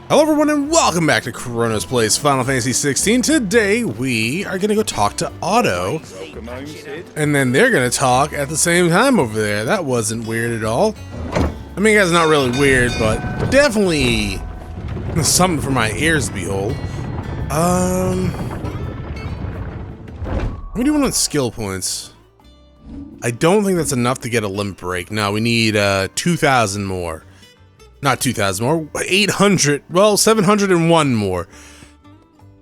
Hello everyone and welcome back to Chronos Plays Final Fantasy XVI. Today we are going to go talk to Otto, and then they're going to talk at the same time over there. That wasn't weird at all. I mean, that's not really weird, but definitely something for my ears to behold. What do you want on skill points? I don't think that's enough to get a limit break. No, we need 2,000 more. Not 2,000 more, 800, well, 701 more.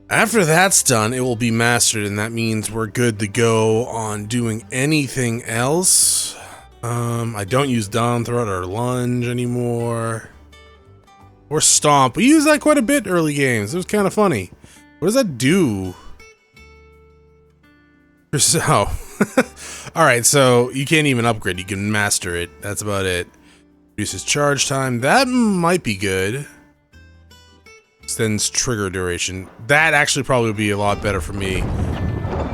After that's done, it will be mastered, and that means we're good to go on doing anything else. I don't use Dawn Throat or Lunge anymore. Or Stomp. We use that quite a bit early games. It was kind of funny. What does that do? So, alright, so you can't even upgrade. You can master it. That's about it. Reduces charge time. That might be good. Extends trigger duration. That actually probably would be a lot better for me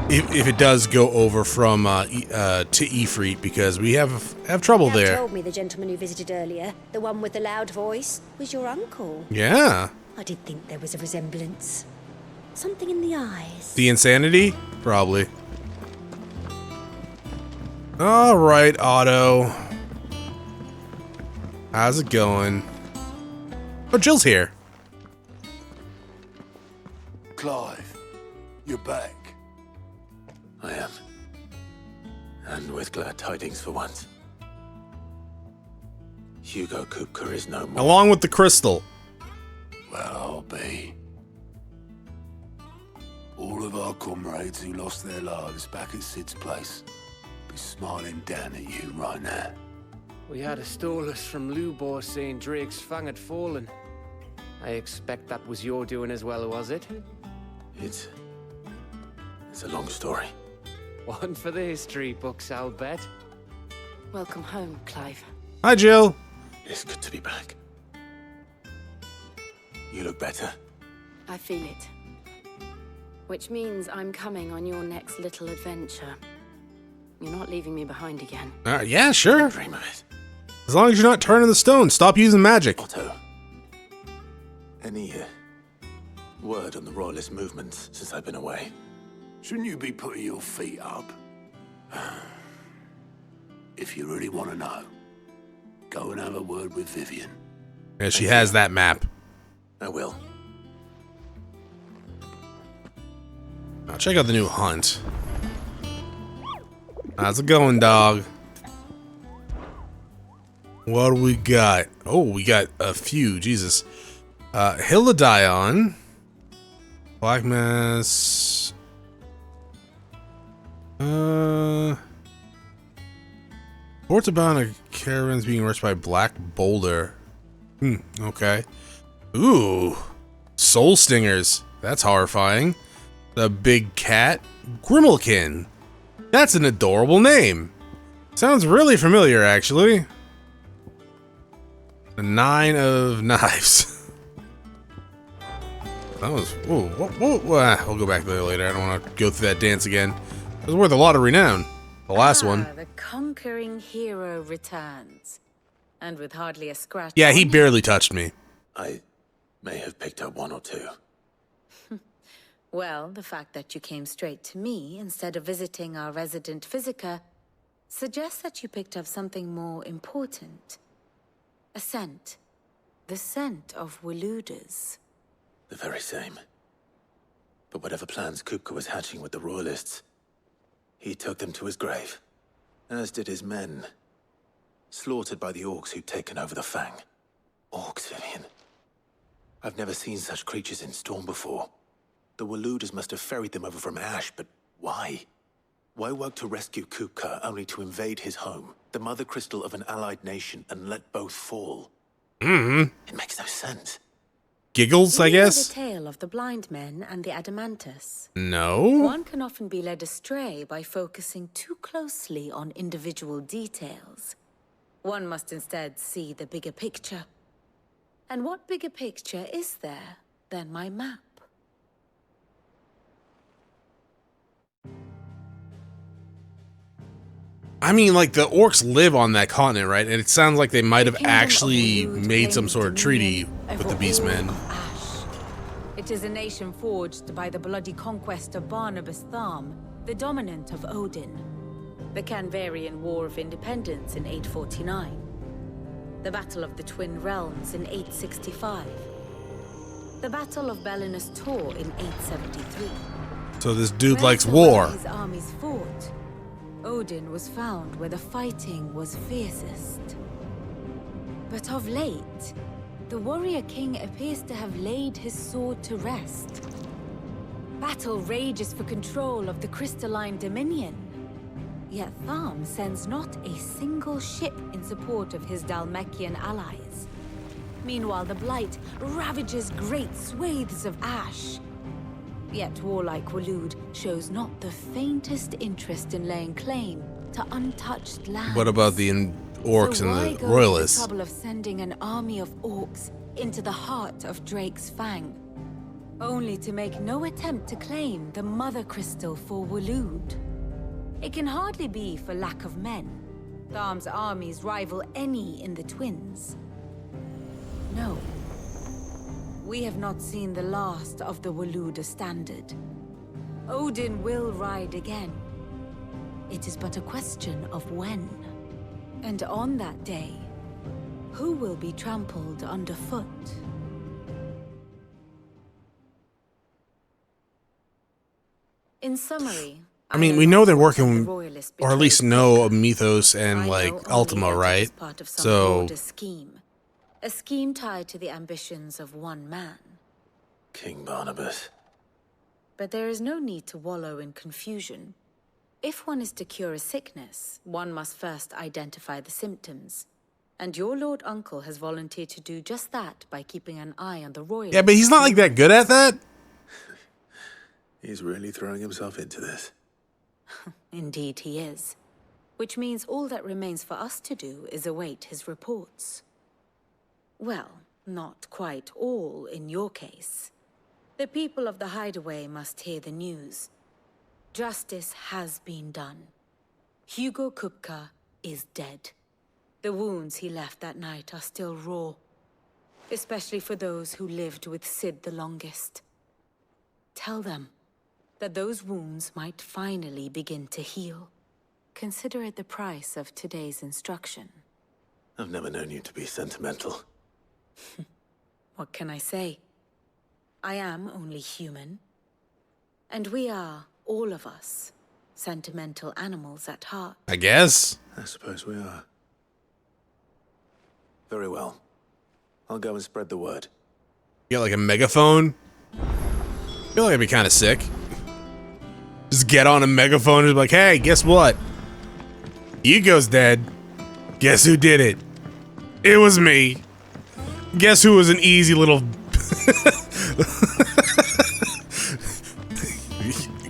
if it does go over from to Ifrit, because we have trouble there. Told me the gentleman who visited earlier, the one with the loud voice, was your uncle. Yeah. I did think there was a resemblance. Something in the eyes. The insanity? Probably. All right, Otto. How's it going? Oh, Jill's here. Clive, you're back. I am. And with glad tidings for once. Hugo Kupka is no more. Along with the crystal. Well, I'll be. All of our comrades who lost their lives back at Sid's place be smiling down at you right now. We had a stolus from Lubor saying Drake's fang had fallen. I expect that was your doing as well, was it? It's a long story. One for the history books, I'll bet. Welcome home, Clive. Hi, Jill. It's good to be back. You look better. I feel it. Which means I'm coming on your next little adventure. You're not leaving me behind again. Yeah, sure. Dream of it. As long as you're not turning the stone, stop using magic. Otto, any word on the royalist movements since I've been away? Shouldn't you be putting your feet up? If you really want to know, go and have a word with Vivian. Yeah, she has that map. I will. Now check out the new hunt. How's it going, dog? What do we got? Oh, we got a few. Jesus. Hildion. Black Mass. Reports about a caravans being rushed by Black Boulder. Okay. Ooh. Soul Stingers. That's horrifying. The big cat. Grimalkin. That's an adorable name. Sounds really familiar, actually. The 9 of Knives. That was... Whoa, we'll go back to that later. I don't want to go through that dance again. It was worth a lot of renown. The last one. The conquering hero returns. And with hardly a scratch. Yeah, he barely touched me. I may have picked up one or two. Well, the fact that you came straight to me instead of visiting our resident Physica suggests that you picked up something more important. A scent. The scent of Waludas. The very same. But whatever plans Kupka was hatching with the royalists, he took them to his grave. As did his men. Slaughtered by the orcs who'd taken over the Fang. Orcs, Vivian. I've never seen such creatures in Storm before. The Waludas must have ferried them over from Ash, but why? Why work to rescue Kupka only to invade his home, the mother crystal of an allied nation, and let both fall? It makes no sense. Giggles, I guess? The tale of the blind men and the Adamantus. No. One can often be led astray by focusing too closely on individual details. One must instead see the bigger picture. And what bigger picture is there than my map? I mean, like, the orcs live on that continent, right? And it sounds like they might have actually made some sort of treaty with the Beastmen. It is a nation forged by the bloody conquest of Barnabas Tharm, the dominant of Odin. The Canvarian War of Independence in 849. The Battle of the Twin Realms in 865. The Battle of Belinus Tor in 873. So this dude Wherever likes war. His armies fought, Odin was found where the fighting was fiercest. But of late, the warrior king appears to have laid his sword to rest. Battle rages for control of the crystalline dominion. Yet Tharm sends not a single ship in support of his Dhalmekian allies. Meanwhile, the Blight ravages great swathes of ash. Yet warlike Waloed shows not the faintest interest in laying claim to untouched lands. What about the orcs So and why the go royalists? to the trouble of sending an army of orcs into the heart of Drake's Fang, only to make no attempt to claim the Mother Crystal for Waloed? It can hardly be for lack of men. Tharm's armies rival any in the Twins. No. We have not seen the last of the Waloed standard. Odin will ride again. It is but a question of when. And on that day, who will be trampled underfoot? In summary, I mean, we know they're working, or at least know of Mythos and like Ultima, right? So a scheme tied to the ambitions of one man. King Barnabas. But there is no need to wallow in confusion. If one is to cure a sickness, one must first identify the symptoms. And your Lord Uncle has volunteered to do just that by keeping an eye on the royal. yeah, but he's not like that good at that. He's really throwing himself into this. Indeed he is. Which means all that remains for us to do is await his reports. Well, not quite all in your case. The people of the Hideaway must hear the news. Justice has been done. Hugo Kupka is dead. The wounds he left that night are still raw, especially for those who lived with Sid the longest. Tell them that those wounds might finally begin to heal. Consider it the price of today's instruction. I've never known you to be sentimental. What can I say? I am only human. And we are, all of us, sentimental animals at heart. I guess. I suppose we are. Very well. I'll go and spread the word. You got like a megaphone? I feel like I'd be kind of sick. Just get on a megaphone and be like, hey, guess what? Hugo's dead. Guess who did it? It was me. Guess who was an easy little...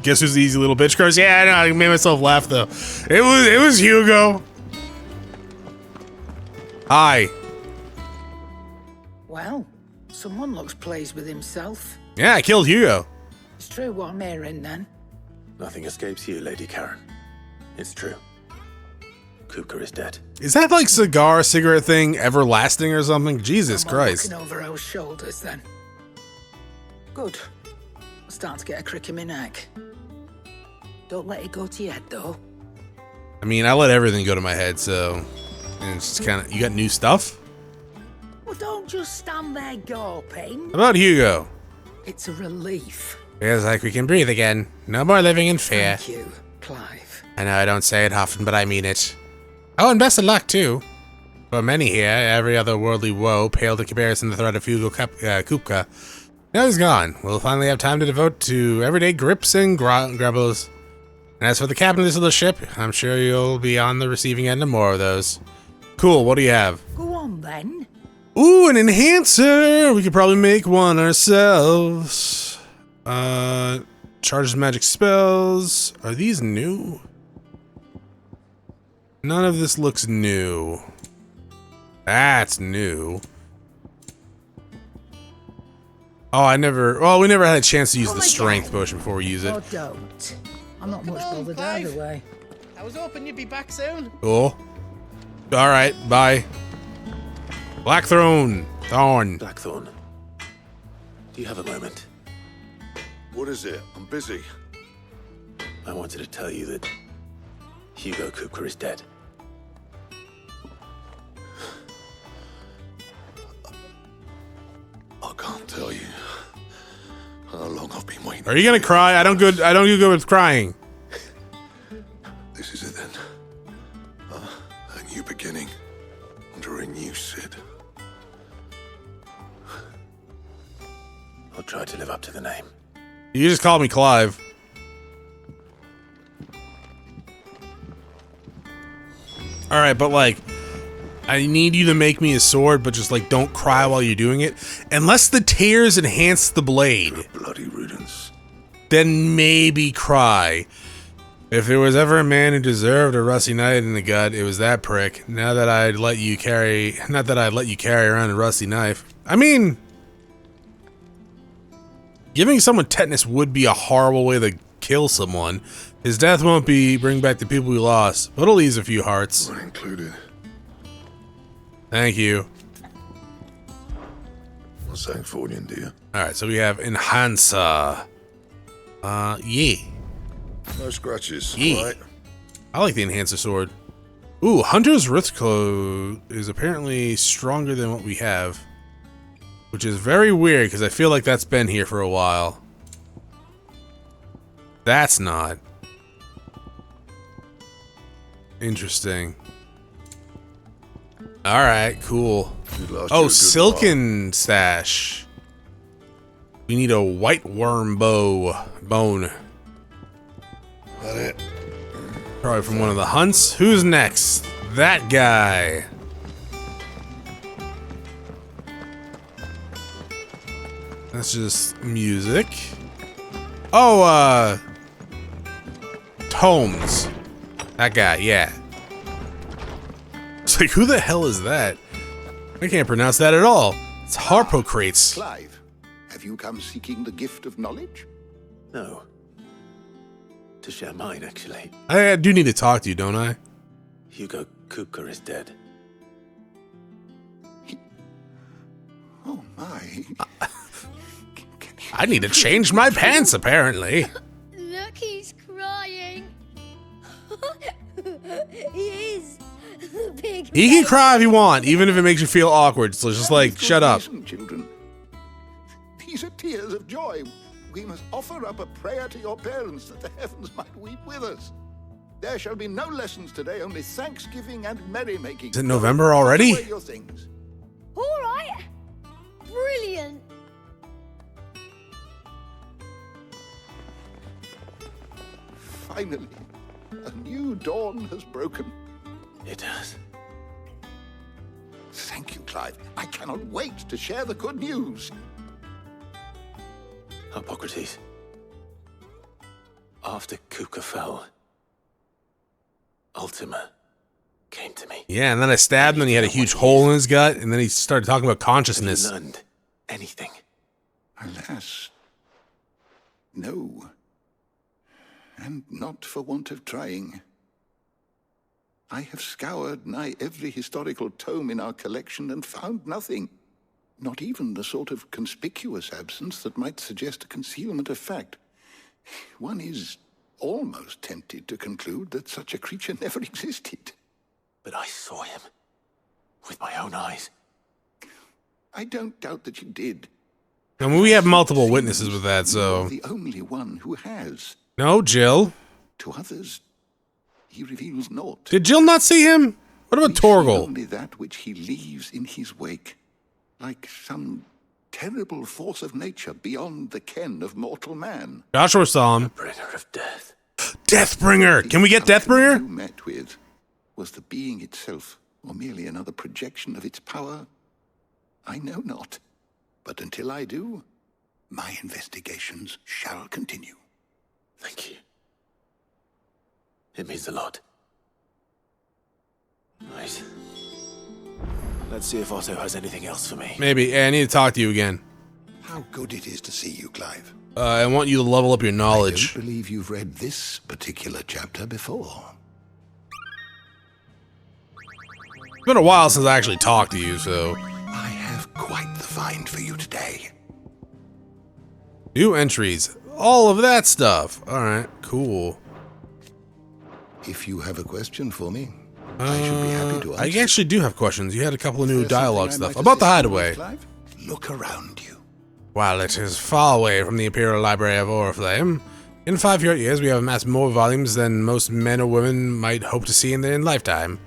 Guess who's the easy little bitch curse? Yeah, I know, I made myself laugh though. It was Hugo. Hi. Well, someone looks pleased with himself. Yeah, I killed Hugo. It's true what I'm hearing then. Nothing escapes you, Lady Karen. It's true. Kupka is dead. Is that like cigarette thing everlasting or something? Jesus Christ. Looking over our shoulders then. Good. I'm starting to get a crick in my neck. Don't let it go to your head though. I mean, I let everything go to my head, so... And it's just kind of... You got new stuff? Well, don't just stand there gawping. How about Hugo? It's a relief. Feels like we can breathe again. No more living in fear. Thank you, Clive. I know I don't say it often, but I mean it. Oh, and best of luck, too. For many here, every other worldly woe paled in comparison to the threat of Hugo Kupka. Now he's gone. We'll finally have time to devote to everyday grips and grubbles. And as for the captain of this little ship, I'm sure you'll be on the receiving end of more of those. Cool, what do you have? Go on then. Ooh, an enhancer! We could probably make one ourselves. Charges magic spells. Are these new? None of this looks new. That's new. Oh, we never had a chance to use the strength potion before we use it. Oh, don't. I'm not much bothered either way. I was hoping you'd be back soon. Cool. Alright, bye. Blackthorn. Thorn. Blackthorn. Do you have a moment? What is it? I'm busy. I wanted to tell you that Hugo Kupka is dead. I can't tell you how long I've been waiting. Are you gonna cry? I don't do good with crying. This is it then. A new beginning under a new Sid. I'll try to live up to the name. You just called me Clive. Alright, but like, I need you to make me a sword, but just like don't cry while you're doing it. Unless the tears enhance the blade, Bloody riddance. then maybe cry. If there was ever a man who deserved a rusty knife in the gut, it was that prick. Now that I'd let you carry, not that I'd let you carry around a rusty knife. I mean, giving someone tetanus would be a horrible way to kill someone. His death won't bring back the people we lost, but it'll ease a few hearts. One included. Thank you. What's saying for you, dear? Alright, so we have Enhancer. Yeah. No scratches, Yeah. right? I like the Enhancer sword. Ooh, Hunter's Wristcoat is apparently stronger than what we have. Which is very weird, because I feel like that's been here for a while. That's not. Interesting. Alright, cool. Oh, Silken Stash. We need a white worm bone. That it? Probably from one of the hunts. Who's next? That guy. That's just music. Oh, Tomes. That guy, yeah. It's like, who the hell is that? I can't pronounce that at all. It's Harpocrates. Clive, have you come seeking the gift of knowledge? No. To share mine, actually. I do need to talk to you, don't I? Hugo Kupka is dead. Oh my. I need to change my pants, apparently. Look, he's crying. He is. Big He can cry if you want, even if it makes you feel awkward. So just like, shut up. Listen, children. These are tears of joy. We must offer up a prayer to your parents that the heavens might weep with us. There shall be no lessons today, only thanksgiving and merrymaking. Is it November already? Put away your things. All right. Brilliant. Finally, a new dawn has broken. It has. Thank you, Clive. I cannot wait to share the good news. Hippocrates. After Kupka fell, Ultima came to me. Yeah, and then I stabbed him and he had a huge hole in his gut, and then he started talking about consciousness. Have you learned anything? Alas, no. And not for want of trying. I have scoured nigh every historical tome in our collection and found nothing. Not even the sort of conspicuous absence that might suggest a concealment of fact. One is almost tempted to conclude that such a creature never existed. But I saw him with my own eyes. I don't doubt that you did. I mean, we have multiple witnesses with that, You are so... the only one who has. No, Jill. To others, he reveals naught. Did Jill not see him? What about We see Torgal? only that which he leaves in his wake, like some terrible force of nature beyond the ken of mortal man. Joshua saw him. Bringer of death. Deathbringer! Can we get The outcome Deathbringer? you met with was the being itself, or merely another projection of its power? I know not. But until I do, my investigations shall continue. Thank you. It means a lot. Right. Let's see if Otto has anything else for me. Maybe. Yeah, I need to talk to you again. How good it is to see you, Clive. I want you to level up your I knowledge. don't believe you've read this particular chapter before. It's been a while since I actually talked to you, so... I have quite the find for you today. New entries. All of that stuff. Alright, cool. If you have a question for me, I should be happy to answer. I actually do have questions. You had a couple of new Is there dialogue something I stuff might about the assist you with, hideaway. Clive? Look around you. While it is far away from the Imperial Library of Oriflame, in 5 short years we have amassed more volumes than most men or women might hope to see in their lifetime.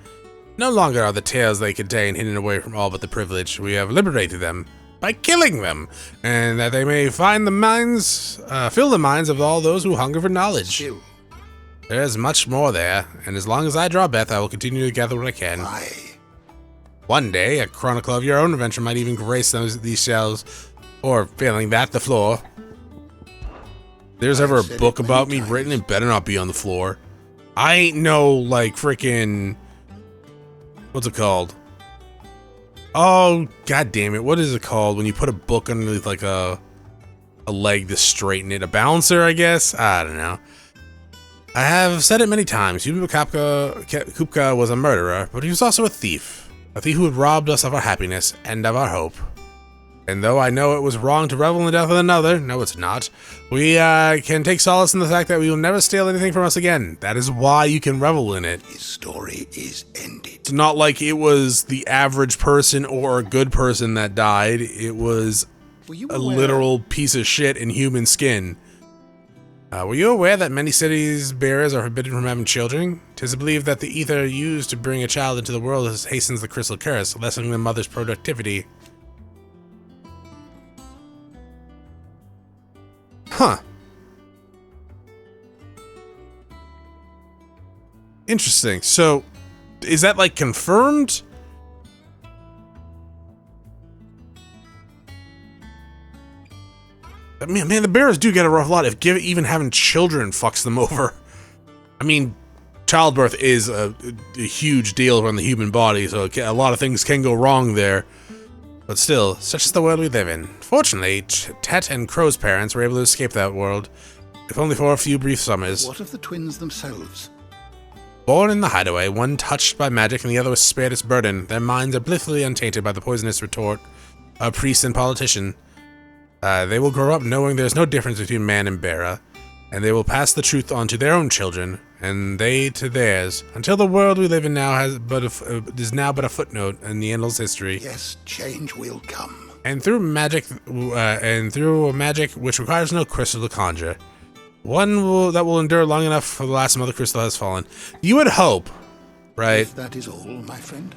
No longer are the tales they contain hidden away from all but the privileged. We have liberated them by killing them, and that they may find the minds, fill the minds of all those who hunger for knowledge. Still, There is much more there, and as long as I draw breath, I will continue to gather what I can. why? One day, a chronicle of your own adventure might even grace these shelves, or failing that, the floor. If there's ever a said book it many about me times. written, it better not be on the floor. I ain't no, like, freaking... What's it called? Oh, god damn it. What is it called when you put a book underneath, like, a leg to straighten it? A bouncer, I guess? I don't know. I have said it many times. Hugo Kupka was a murderer, but he was also a thief. A thief who had robbed us of our happiness and of our hope. And though I know it was wrong to revel in the death of another, no it's not, we can take solace in the fact that we will never steal anything from us again. That is why you can revel in it. His story is ended. It's not like it was the average person or a good person that died. It was Were you a aware- literal piece of shit in human skin. Were you aware that many cities bearers are forbidden from having children? 'Tis believed that the ether used to bring a child into the world hastens the crystal curse, lessening the mother's productivity. Huh. Interesting. So, is that like confirmed? I mean, man, the bears do get a rough lot if even having children fucks them over. I mean, childbirth is a huge deal around the human body, so a lot of things can go wrong there. But still, such is the world we live in. Fortunately, Tet and Crow's parents were able to escape that world, if only for a few brief summers. What of the twins themselves? Born in the hideaway, one touched by magic and the other was spared its burden, their minds are blissfully untainted by the poisonous retort of priest and politician. They will grow up knowing there's no difference between man and bearer, and they will pass the truth on to their own children, and they to theirs, until the world we live in now is now but a footnote in the endless history. Yes, change will come. And through magic, which requires no crystal to conjure, that will endure long enough for the last mother crystal has fallen. You would hope, right? If that is all, my friend.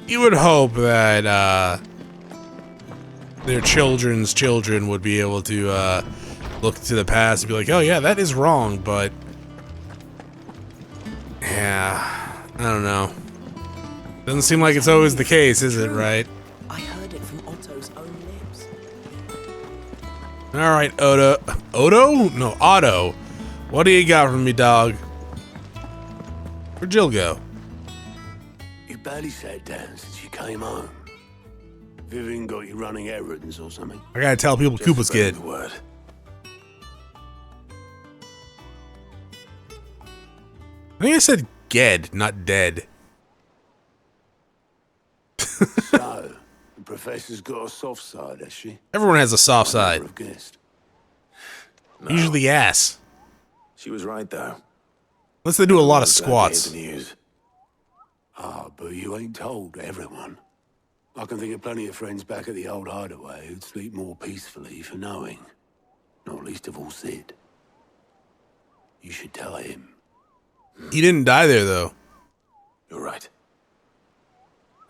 You would hope that their children's children would be able to look to the past and be like, oh yeah, that is wrong, but yeah, I don't know. Doesn't seem like it's always the case, is it, right? I heard it from Otto's own lips. Alright, Otto? No, Otto. What do you got for me, dog? Where'd Jill go? You barely sat down since you came home. Vivian got you running errands or something? I gotta tell people Koopa's spreading kid. the word. I think I said Ged, not dead. So, the professor's got a soft side, has she? Everyone has a soft I side. never have guessed. Usually ass. She was right, though. Unless they do a lot of I'm glad to hear squats. the news. Ah, but you ain't told everyone. I can think of plenty of friends back at the old hideaway who'd sleep more peacefully for knowing. Not least of all Sid. You should tell him. He didn't die there, though. You're right.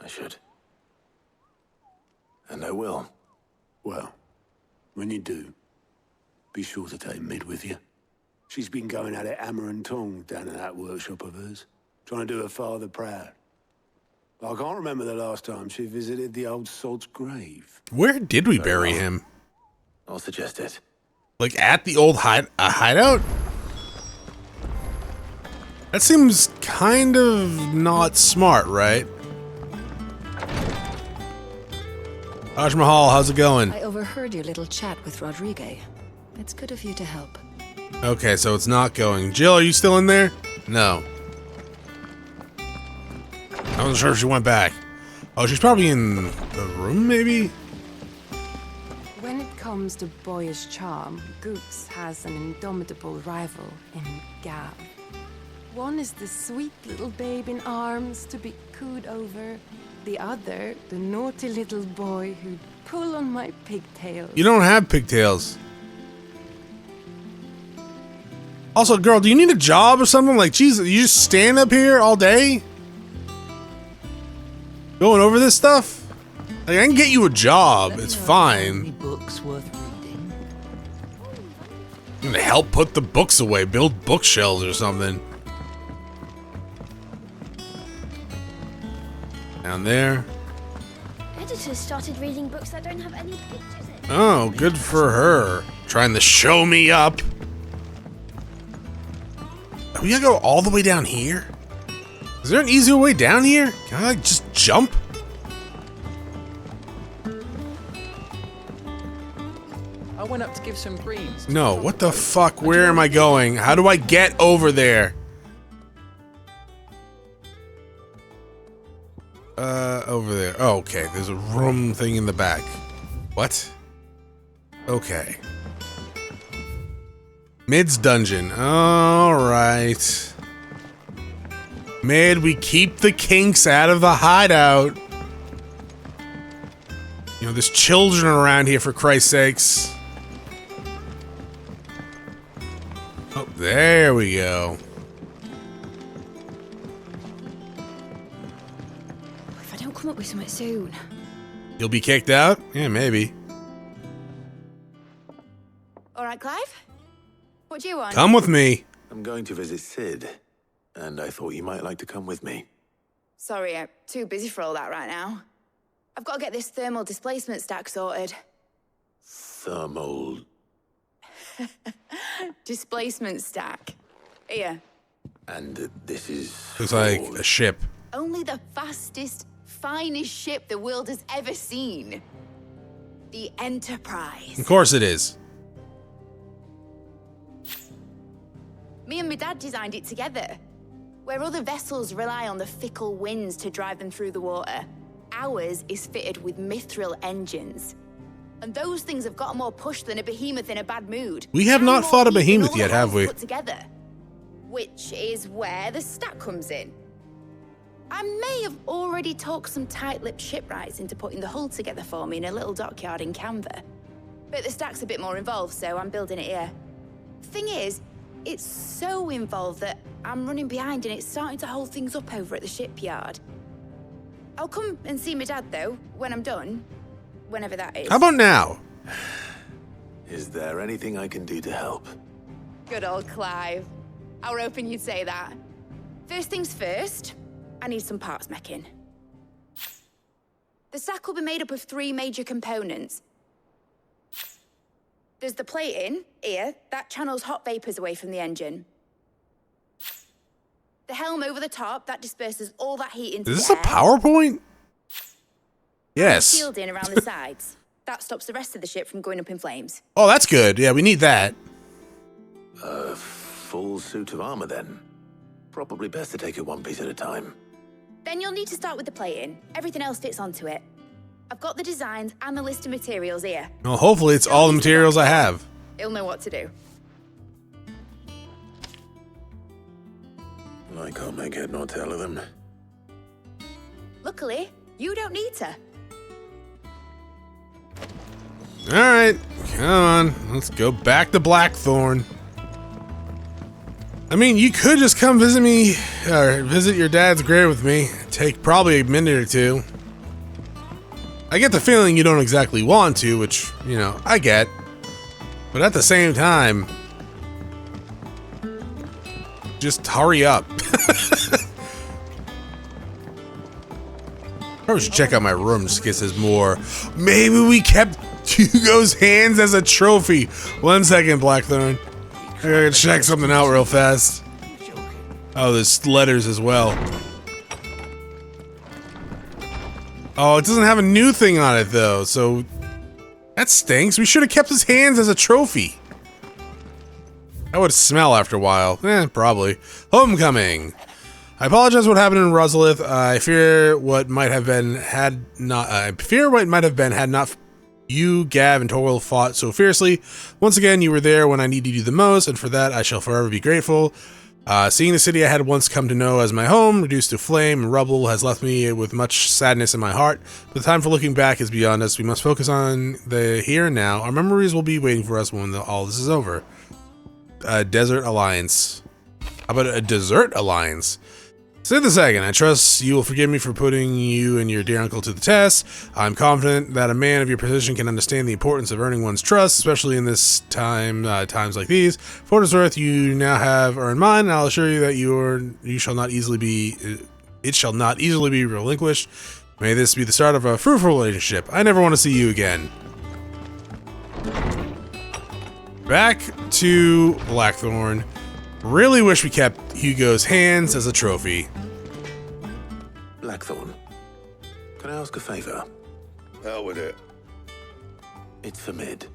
I should. And I will. Well, when you do, be sure to take Mid with you. She's been going at it hammer and tongs down in that workshop of hers, trying to do her father proud. I can't remember the last time she visited the old sod's grave. Where did we bury him? I'll suggest it. Like at the old hideout? That seems kind of not smart, right? Taj Mahal, how's it going? I overheard your little chat with Rodrigue. It's good of you to help. Okay, so it's not going. Jill, are you still in there? No. I wasn't sure if she went back. Oh, she's probably in the room, maybe? When it comes comes to boyish charm, Gooks has an indomitable rival in Gav. One is the sweet little babe in arms to be cooed over. The other, the naughty little boy who'd pull on my pigtails. You don't have pigtails. Also, girl, do you need a job or something? Like, Jesus, you just stand up here all day? Going over this stuff? Like, I can get you a job. It's fine. Books worth reading. I'm gonna help put the books away. Build bookshelves or something. Down there. Editors started reading books that don't have any pictures in. Oh, good for her. Trying to show me up. Are we gonna go all the way down here? Is there an easier way down here? Can I, like, just jump? I went up to give some greens. No, what the fuck? Where am I going? How do I get over there? Over there. Oh, okay. There's a room thing in the back. What? Okay. Mid's dungeon. Alright. Mid, we keep the kinks out of the hideout. You know, there's children around here, for Christ's sakes. Oh, there we go. If I don't come up with something soon. You'll be kicked out? Yeah, maybe. All right, Clive? What do you want? Come with me. I'm going to visit Sid, and I thought you might like to come with me. Sorry, I'm too busy for all that right now. I've got to get this thermal displacement stack sorted. Thermal... Displacement stack. Here. And this is... Looks like a ship. Only the fastest, finest ship the world has ever seen. The Enterprise. Of course it is. Me and my dad designed it together. Where other vessels rely on the fickle winds to drive them through the water, ours is fitted with mithril engines. And those things have got more push than a behemoth in a bad mood. We have not fought a behemoth yet, have we? Put together. Which is where the stack comes in. I may have already talked some tight-lipped shipwrights into putting the hull together for me in a little dockyard in Canva. But the stack's a bit more involved, so I'm building it here. Thing is, it's so involved that I'm running behind and it's starting to hold things up over at the shipyard. I'll come and see my dad, though, when I'm done. Whenever that is. How about now? Is there anything I can do to help? Good old Clive. I were hoping you'd say that. First things first, I need some parts meching. The stack will be made up of 3 major components. There's the plating, here, that channels hot vapors away from the engine. The helm over the top, that disperses all that heat into the air. Is this a PowerPoint? Yes. And shielding around the sides. That stops the rest of the ship from going up in flames. Oh, that's good. Yeah, we need that. A full suit of armor, then. Probably best to take it one piece at a time. Then you'll need to start with the plating. Everything else fits onto it. I've got the designs and the list of materials here. Well, hopefully it's all the materials I have. He'll know what to do. I can't make head nor tail of them. Luckily, you don't need to. Alright, come on. Let's go back to Blackthorn. I mean, you could just come visit me, or visit your dad's grave with me. Take probably a minute or two. I get the feeling you don't exactly want to, which, you know, I get. But at the same time, just hurry up. Probably should check out my room just in case there's more. Maybe we kept Hugo's hands as a trophy. 1 second, Blackthorn. I gotta check something out real fast. Oh, there's letters as well. Oh, it doesn't have a new thing on it though, so that stinks. We should have kept his hands as a trophy. That would smell after a while. Probably. Homecoming. I apologize for what happened in Rosalith. I fear what might have been had not. You, Gav, and Toril fought so fiercely. Once again, you were there when I needed you the most, and for that I shall forever be grateful. Seeing the city I had once come to know as my home, reduced to flame and rubble, has left me with much sadness in my heart. But the time for looking back is beyond us. We must focus on the here and now. Our memories will be waiting for us when all this is over. Desert Alliance. How about a Desert Alliance? Say the second. I trust you will forgive me for putting you and your dear uncle to the test. I'm confident that a man of your position can understand the importance of earning one's trust, especially in this times like these. For what it's worth, you now have earned mine, and I'll assure you that it shall not easily be relinquished. May this be the start of a fruitful relationship. I never want to see you again. Back to Blackthorn. Really wish we kept Hugo's hands as a trophy. Blackthorn, can I ask a favor? Hell with it. It's for Mid.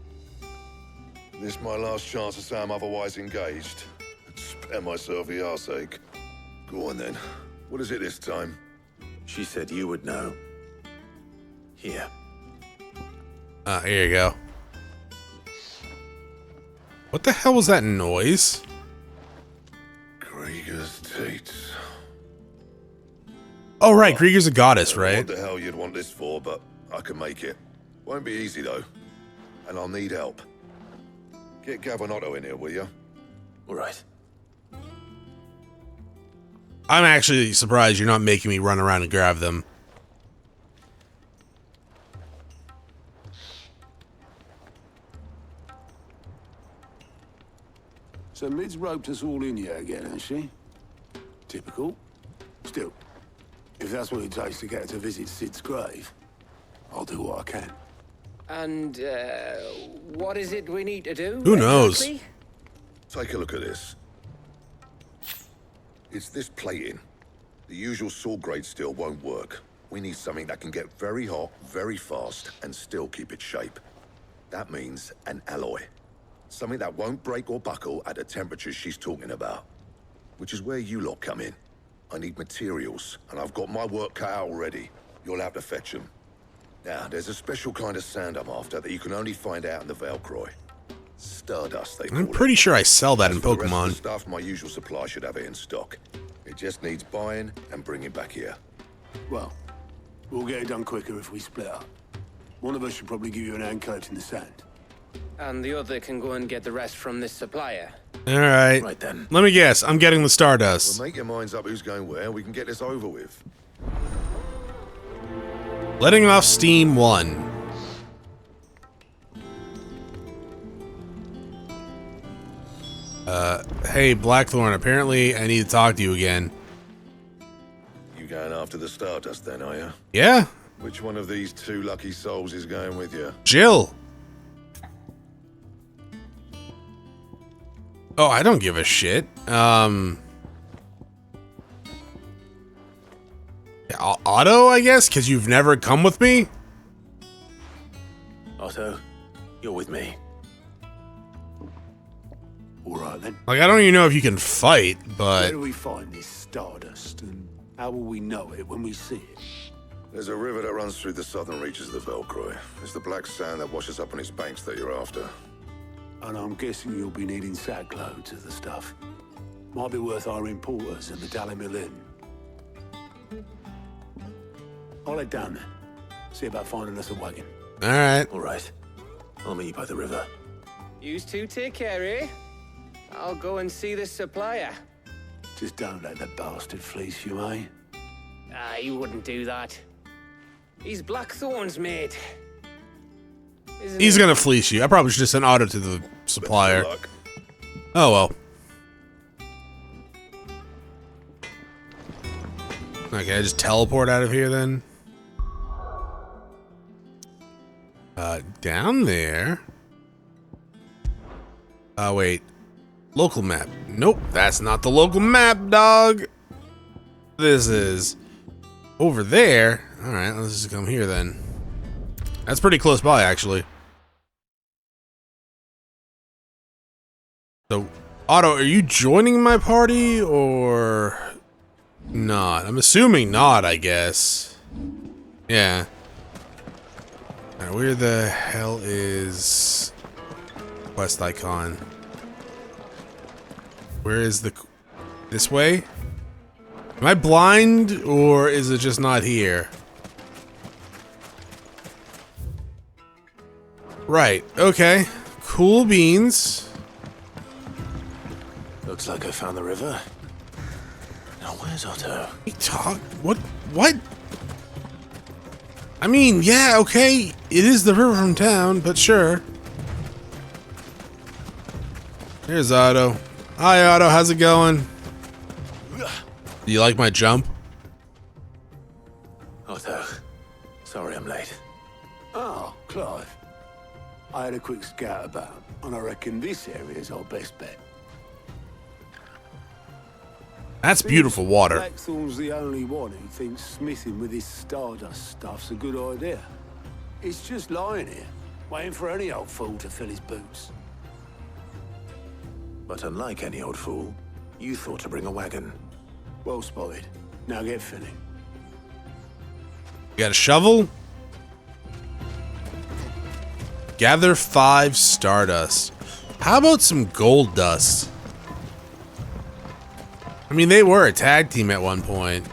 This my last chance to say I'm otherwise engaged. Spare myself the arseache. Go on then. What is it this time? She said you would know. Here. Here you go. What the hell was that noise? Krieger's teats. Oh, right. Krieger's a goddess, right? What the hell you'd want this for, but I can make it. Won't be easy, though. And I'll need help. Get Gav and Otto in here, will you? All right. I'm actually surprised you're not making me run around and grab them. So Mid's roped us all in here again, has she? Typical. Still, if that's what it takes to get her to visit Sid's grave, I'll do what I can. And, what is it we need to do? Who knows? Exactly? Take a look at this. It's this plating. The usual sword grade steel won't work. We need something that can get very hot, very fast, and still keep its shape. That means an alloy. Something that won't break or buckle at the temperatures she's talking about. Which is where you lot come in. I need materials, and I've got my work cut out already. You'll have to fetch them. Now, there's a special kind of sand I'm after that you can only find out in the Valkyrie. Stardust, they call it. I'm pretty sure I sell that in For the rest of Pokemon. the stuff, my usual supply should have it in stock. It just needs buying and bringing back here. Well, we'll get it done quicker if we split up. One of us should probably give you an hand coating the sand. And the other can go and get the rest from this supplier. Alright. Right then. Let me guess. I'm getting the Stardust. Well, make your minds up who's going where, and we can get this over with. Letting off steam 1. Hey, Blackthorn, apparently I need to talk to you again. You going after the Stardust then, are you? Yeah? Which one of these two lucky souls is going with you? Jill. Oh, I don't give a shit. Otto, I guess, because you've never come with me? Otto, you're with me. All right, then. Like, I don't even know if you can fight, Where but... do we find this Stardust, and how will we know it when we see it? There's a river that runs through the southern reaches of the Valkyrie. It's the black sand that washes up on its banks that you're after. And I'm guessing you'll be needing sackloads of the stuff. Might be worth hiring porters and the Dally Mill Inn. I'll head down there. See about finding us a wagon. Alright. All right. I'll meet you by the river. Yous two take care, eh? I'll go and see this supplier. Just don't let the bastard fleece you, eh? He wouldn't do that. He's Blackthorn's mate. He's gonna fleece you. I probably should have sent Otto to the supplier. Oh well. Okay, I just teleport out of here then. Down there. Oh, wait. Local map. Nope, that's not the local map, dog. This is over there. All right, let's just come here then. That's pretty close by, actually. So, Otto, are you joining my party or not? I'm assuming not, I guess. Yeah. Now, where the hell is quest icon? Where is the... This way? Am I blind, or is it just not here? Right, okay. Cool beans. Looks like I found the river. Now where's Otto? What? What? I mean, yeah, okay. It is the river from town, but sure. Here's Otto. Hi, Otto. How's it going? Do you like my jump? Otto, sorry I'm late. Oh, Clive. I had a quick scout about, and I reckon this area's our best bet. That's beautiful water. Blackthorn's the only one who thinks smithing with his stardust stuff's a good idea. It's just lying here, waiting for any old fool to fill his boots. But unlike any old fool, you thought to bring a wagon. Well spotted. Now get filling. You got a shovel? Gather 5 stardust. How about some gold dust? I mean, they were a tag team at one point.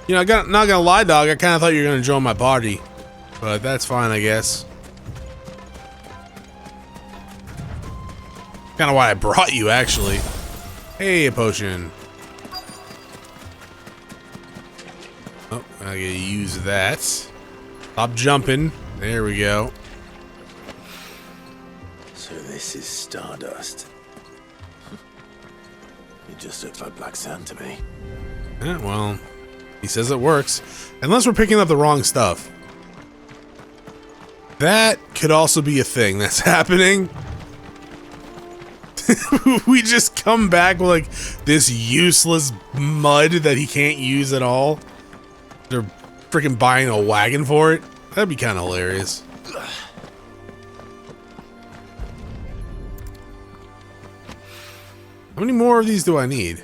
You know, not gonna lie, dog. I kind of thought you were gonna join my party, but that's fine, I guess. Kind of why I brought you, actually. Hey, a potion. Oh, I gotta use that. Stop jumping. There we go. So this is stardust. It just looks like black sand to me. Yeah, well, he says it works. Unless we're picking up the wrong stuff. That could also be a thing that's happening. We just come back with like this useless mud that he can't use at all. They're freaking buying a wagon for it. That'd be kind of hilarious. How many more of these do I need?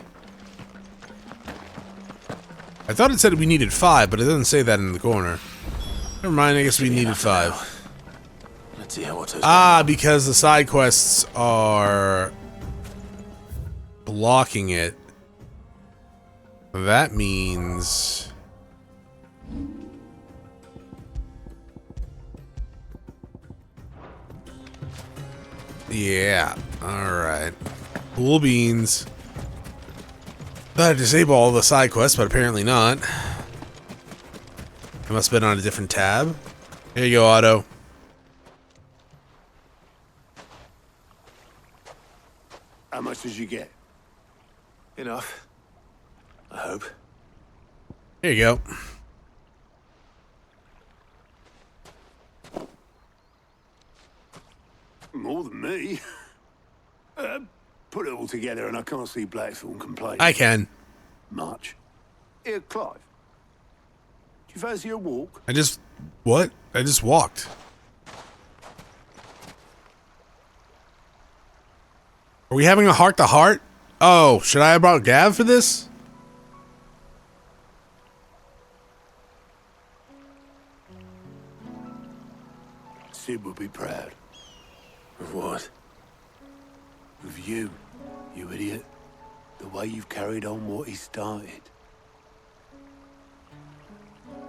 I thought it said we needed 5, but it doesn't say that in the corner. Never mind, I guess we needed 5. Let's see how Otto's Ah, because the side quests are blocking it. That means... Yeah, alright. Cool beans. Thought I'd disable all the side quests, but apparently not. I must have been on a different tab. Here you go, Otto. How much did you get? Enough. I hope. Here you go. More than me. Put it all together and I can't see Blackthorn complaining. I can. Much. Here, Clive. Do you fancy a walk? What? I just walked. Are we having a heart-to-heart? Oh, should I have brought Gav for this? Sid would be proud. Of what? Of you, you idiot. The way you've carried on what he started.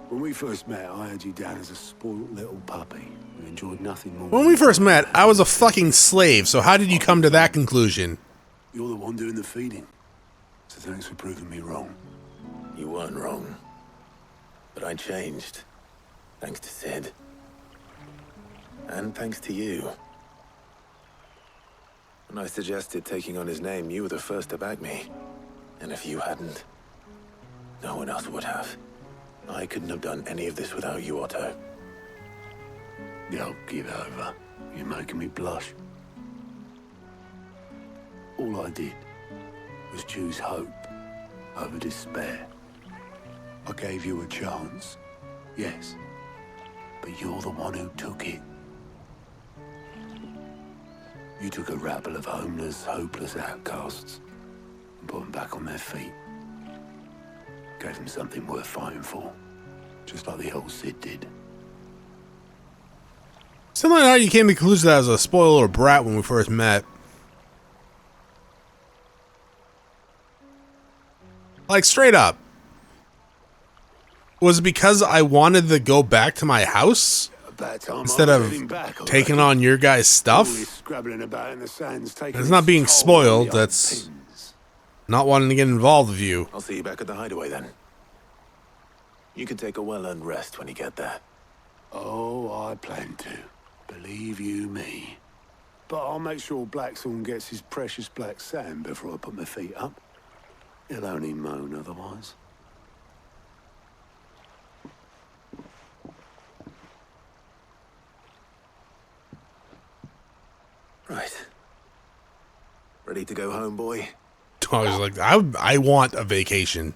When we first met, I had you down as a spoiled little puppy who enjoyed nothing more. When we first met, I was a fucking slave, so how did you come to that conclusion? You're the one doing the feeding. So thanks for proving me wrong. You weren't wrong. But I changed. Thanks to Sid. And thanks to you. When I suggested taking on his name, you were the first to back me. And if you hadn't, no one else would have. I couldn't have done any of this without you, Otto. Yo, give over. You're making me blush. All I did was choose hope over despair. I gave you a chance, yes, but you're the one who took it. You took a rabble of homeless, hopeless outcasts and put them back on their feet. Gave them something worth fighting for. just like the old Cid did. Similar to how you came to the conclusion that I was a spoiled little brat when we first met. Like, straight up. Was it because I wanted to go back to my house? Instead of taking on your guys' stuff? It's not being spoiled, that's not wanting to get involved with you. I'll see you back at the hideaway then. You can take a well-earned rest when you get there. Oh, I plan to. Believe you me. But I'll make sure Blackthorn gets his precious black sand before I put my feet up. He'll only moan otherwise. Right. Ready to go home, boy? I was like, I want a vacation.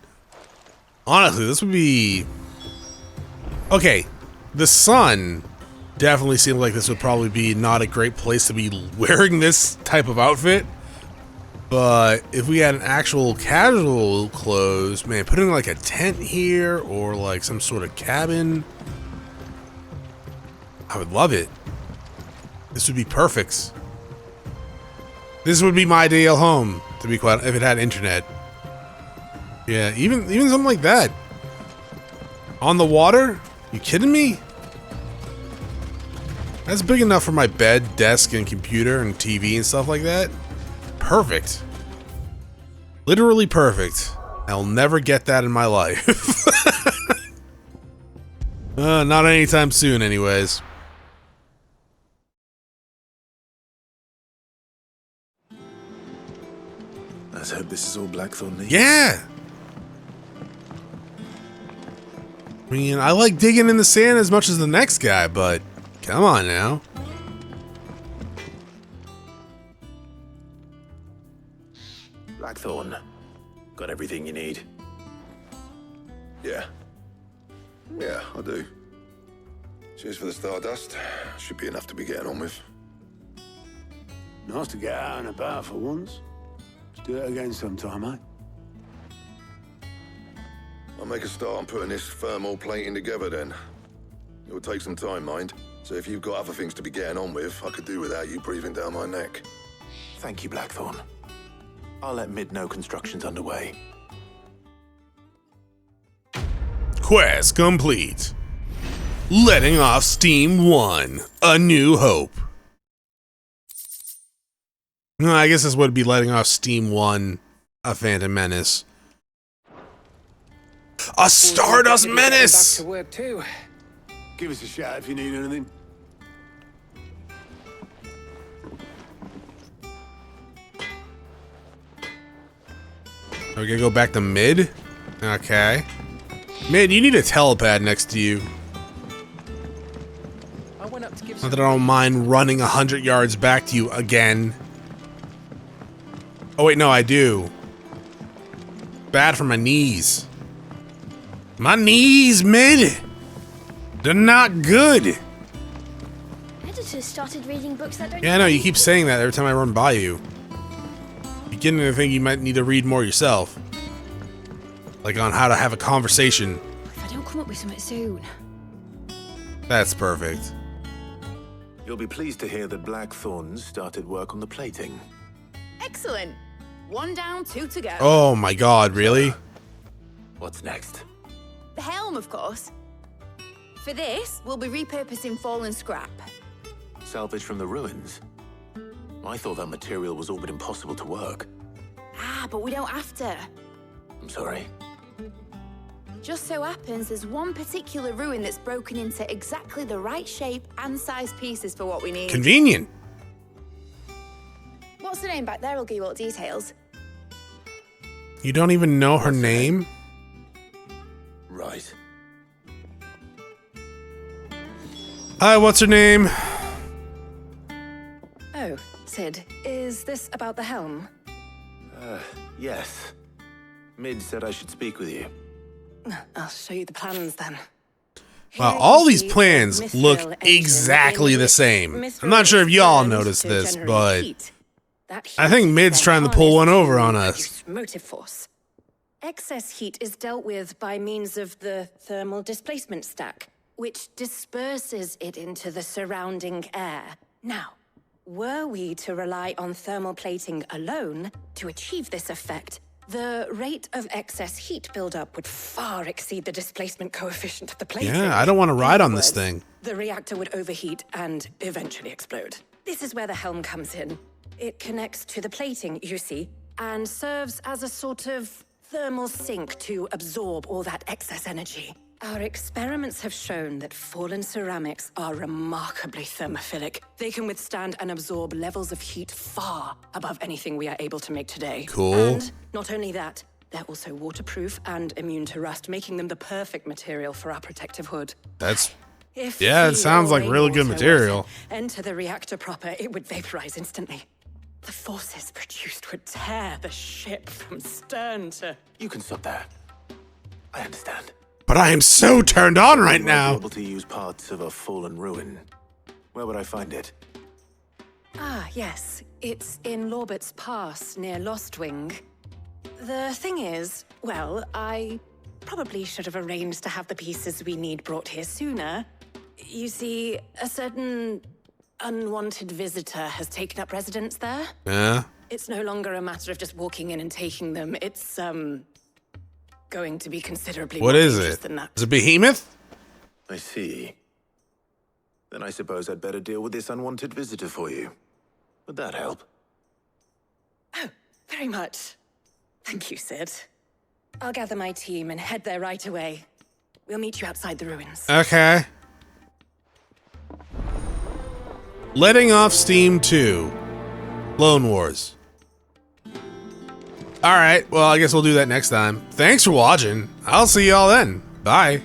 Honestly, this would be... Okay, the sun definitely seemed like this would probably be not a great place to be wearing this type of outfit. But if we had an actual casual clothes, man, putting like a tent here or like some sort of cabin, I would love it. This would be perfect. This would be my ideal home, to be quite, if it had internet. Yeah, even something like that. On the water? You kidding me? That's big enough for my bed, desk, and computer, and TV and stuff like that. Perfect. Literally perfect. I'll never get that in my life. Not anytime soon, anyways. Let's hope this is all Blackthorn needs. Yeah! I mean, I like digging in the sand as much as the next guy, but come on now. Blackthorn, got everything you need? Yeah. Yeah, I do. Cheers for the stardust. Should be enough to be getting on with. Nice to get out and about for once. Let's do it again sometime, eh? I'll make a start on putting this thermal plating together then. It'll take some time, mind. So if you've got other things to be getting on with, I could do without you breathing down my neck. Thank you, Blackthorn. I'll let Mid know construction's underway. Quest complete. Letting off Steam 1. A New Hope. No, I guess this would be letting off Steam 1. A Phantom Menace. A Stardust Menace! Back to work too. Give us a shout if you need anything. Are we gonna go back to Mid? Okay. Mid, you need a telepad next to you. I went up to give Not that I don't mind running 100 yards back to you again. Oh wait, no, I do. Bad for my knees. My knees, Mid! They're not good! Editors started reading books that don't. Yeah, I know, you keep saying that every time I run by you. You're getting to think you might need to read more yourself. Like on how to have a conversation. If I don't come up with something soon. That's perfect. You'll be pleased to hear that Blackthorn started work on the plating. Excellent. 1 down, 2 to go. Oh my god, really? What's next? The helm, of course. For this, we'll be repurposing fallen scrap. Salvage from the ruins? I thought that material was all but impossible to work. Ah, but we don't have to. I'm sorry. Just so happens there's one particular ruin that's broken into exactly the right shape and size pieces for what we need. Convenient. What's the name back there? I'll give you all the details. You don't even know her name? Right. Hi, what's her name? Oh, Sid, is this about the helm? Yes. Mid said I should speak with you. I'll show you the plans then. Wow, all these plans look exactly the same. I'm not sure if y'all noticed this, but I think Mid's trying to pull one over on us. Motive force. excess heat is dealt with by means of the thermal displacement stack, which disperses it into the surrounding air. Now, were we to rely on thermal plating alone to achieve this effect, the rate of excess heat buildup would far exceed the displacement coefficient of the plating. Yeah, I don't want to ride on this thing. The reactor would overheat and eventually explode. This is where the helm comes in. It connects to the plating, you see, and serves as a sort of thermal sink to absorb all that excess energy. Our experiments have shown that fallen ceramics are remarkably thermophilic. They can withstand and absorb levels of heat far above anything we are able to make today. Cool. And not only that, they're also waterproof and immune to rust, making them the perfect material for our protective hood. Yeah, it sounds like really good material. Enter the reactor proper, it would vaporize instantly. The forces produced would tear the ship from stern to... You can stop there. I understand. But I am so turned on right now. Able to use parts of a fallen ruin. Where would I find it? Ah, yes. It's in Lorbert's Pass, near Lostwing. The thing is, well, I probably should have arranged to have the pieces we need brought here sooner. You see, a certain unwanted visitor has taken up residence there. Yeah? It's no longer a matter of just walking in and taking them. It's, going to be considerably more dangerous than that. Is it Behemoth? I see. Then I suppose I'd better deal with this unwanted visitor for you. Would that help? Oh, very much. Thank you, Sid. I'll gather my team and head there right away. We'll meet you outside the ruins. Okay. Letting off steam 2. Lone Wars. Alright, well, I guess we'll do that next time. Thanks for watching. I'll see y'all then. Bye.